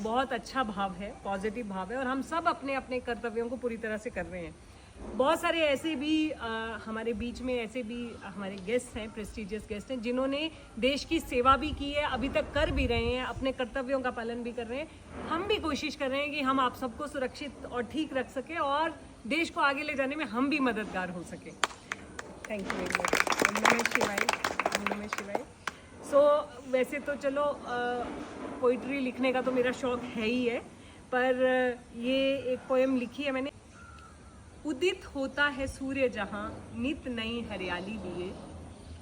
बहुत अच्छा भाव है, पॉजिटिव भाव है और हम सब अपने अपने कर्तव्यों को पूरी तरह से कर रहे हैं। बहुत सारे ऐसे भी हमारे बीच में ऐसे भी हमारे गेस्ट हैं, प्रेस्टिजियस गेस्ट हैं, जिन्होंने देश की सेवा भी की है, अभी तक कर भी रहे हैं, अपने कर्तव्यों का पालन भी कर रहे हैं। हम भी कोशिश कर रहे हैं कि हम आप सबको सुरक्षित और ठीक रख सकें और देश को आगे ले जाने में हम भी मददगार हो सकें। Thank you very much. ओम नमः शिवाय। ओम नमः शिवाय। सो वैसे तो चलो पोइट्री लिखने का तो मेरा शौक है ही है, पर ये एक पोएम लिखी है मैंने। उदित होता है सूर्य जहाँ नित नई हरियाली लिए,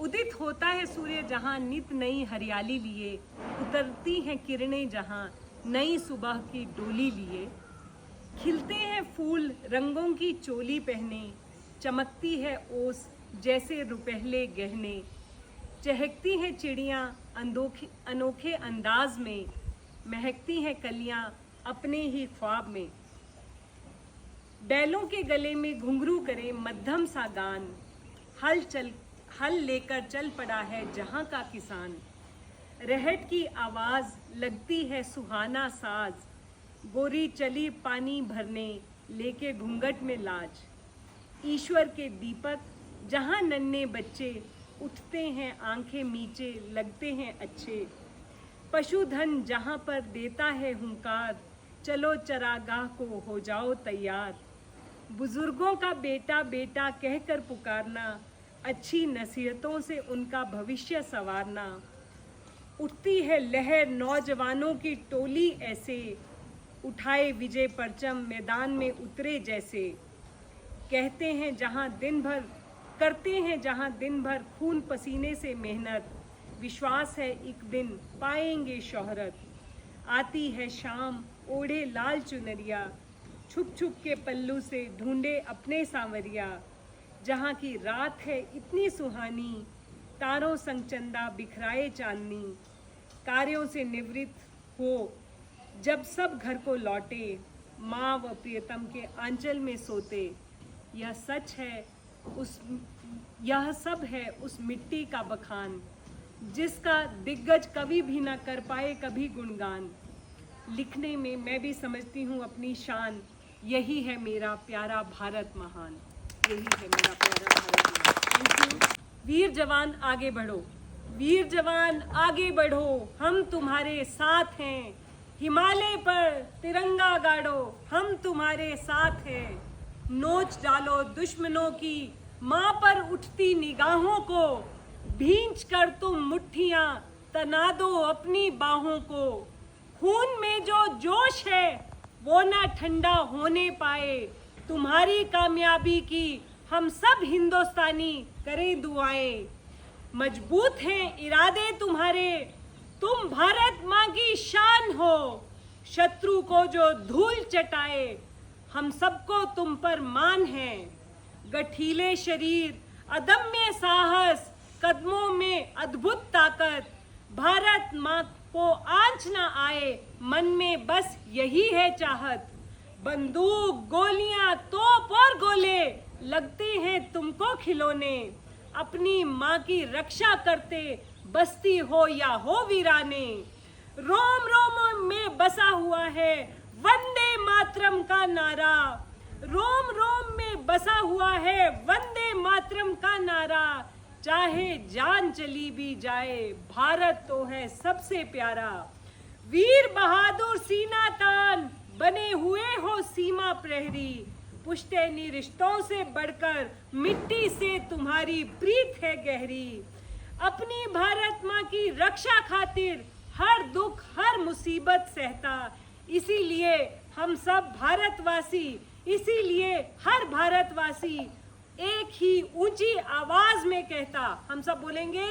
उदित होता है सूर्य जहाँ नित नई हरियाली लिए, उतरती हैं किरणें जहाँ नई सुबह की डोली लिए, खिलते हैं फूल रंगों की चोली पहने, चमकती है ओस जैसे रुपहले गहने, चहकती हैं चिड़ियाँ अनोखे अंदाज में, महकती हैं कलियाँ अपने ही ख्वाब में, बैलों के गले में घुंघरू करे मध्यम सा गान, हल लेकर चल पड़ा है जहाँ का किसान, रहट की आवाज़ लगती है सुहाना साज, गोरी चली पानी भरने लेके घूंघट में लाज, ईश्वर के दीपक जहाँ नन्हे बच्चे उठते हैं आंखें मीचे लगते हैं अच्छे, पशुधन जहाँ पर देता है हुंकार, चलो चरागाह को हो जाओ तैयार, बुजुर्गों का बेटा बेटा कहकर पुकारना, अच्छी नसीहतों से उनका भविष्य संवारना, उठती है लहर नौजवानों की टोली ऐसे, उठाए विजय परचम मैदान में उतरे जैसे, कहते हैं जहाँ दिन भर करते हैं जहाँ दिन भर खून पसीने से मेहनत, विश्वास है एक दिन पाएंगे शोहरत, आती है शाम ओढ़े लाल चुनरिया, छुप छुप के पल्लू से ढूंढे अपने सांवरिया, जहाँ की रात है इतनी सुहानी, तारों संग चंदा बिखराए चांदनी, कार्यों से निवृत्त हो जब सब घर को लौटे, माँ व प्रियतम के आंचल में सोते, यह सच है यह सब है उस मिट्टी का बखान, जिसका दिग्गज कभी भी ना कर पाए कभी गुणगान, लिखने में मैं भी समझती हूँ अपनी शान, यही है मेरा प्यारा भारत महान, यही है मेरा प्यारा भारत महान। Thank you. वीर जवान आगे बढ़ो, वीर जवान आगे बढ़ो, हम तुम्हारे साथ हैं, हिमालय पर तिरंगा गाड़ो, हम तुम्हारे साथ हैं, नोच डालो दुश्मनों की माँ पर उठती निगाहों को, भींच कर तुम मुट्ठियाँ तना दो अपनी बाहों को, खून में जो जोश है वो ना ठंडा होने पाए, तुम्हारी कामयाबी की हम सब हिंदुस्तानी करें दुआएं, मजबूत हैं इरादे तुम्हारे, तुम भारत माँ की शान हो, शत्रु को जो धूल चटाए हम सबको तुम पर मान है, गठीले शरीर अदम्य साहस कदमों में अद्भुत ताकत, भारत माँ को आंच ना आए मन में बस यही है चाहत, बंदूक गोलियां तोप और गोले लगते हैं तुमको खिलौने, अपनी माँ की रक्षा करते बस्ती हो या हो वीराने, रोम रोम में बसा हुआ है वंदे मातरम का नारा, रोम रोम में बसा हुआ है वंदे मातरम का नारा, चाहे जान चली भी जाए भारत तो है सबसे प्यारा, वीर बहादुर सीना तान बने हुए हो सीमा प्रहरी, पुश्तैनी रिश्तों से बढ़कर मिट्टी से तुम्हारी प्रीत है गहरी, अपनी भारत माँ की रक्षा खातिर हर दुख हर मुसीबत सहता, इसीलिए हम सब भारतवासी, इसीलिए हर भारतवासी एक ही ऊंची आवाज में कहता, हम सब बोलेंगे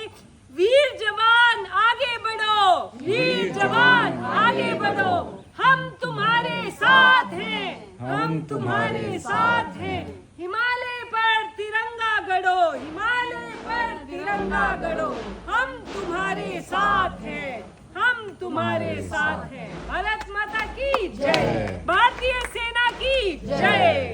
वीर जवान आगे बढ़ो, वीर जवान आगे बढ़ो, हम तुम्हारे साथ हैं, हम तुम्हारे साथ हैं, हिमालय पर तिरंगा गड़ो, हिमालय पर तिरंगा गड़ो, हम तुम्हारे साथ हैं, हम तुम्हारे साथ हैं, भारत माता की जय, भारतीय सेना की जय।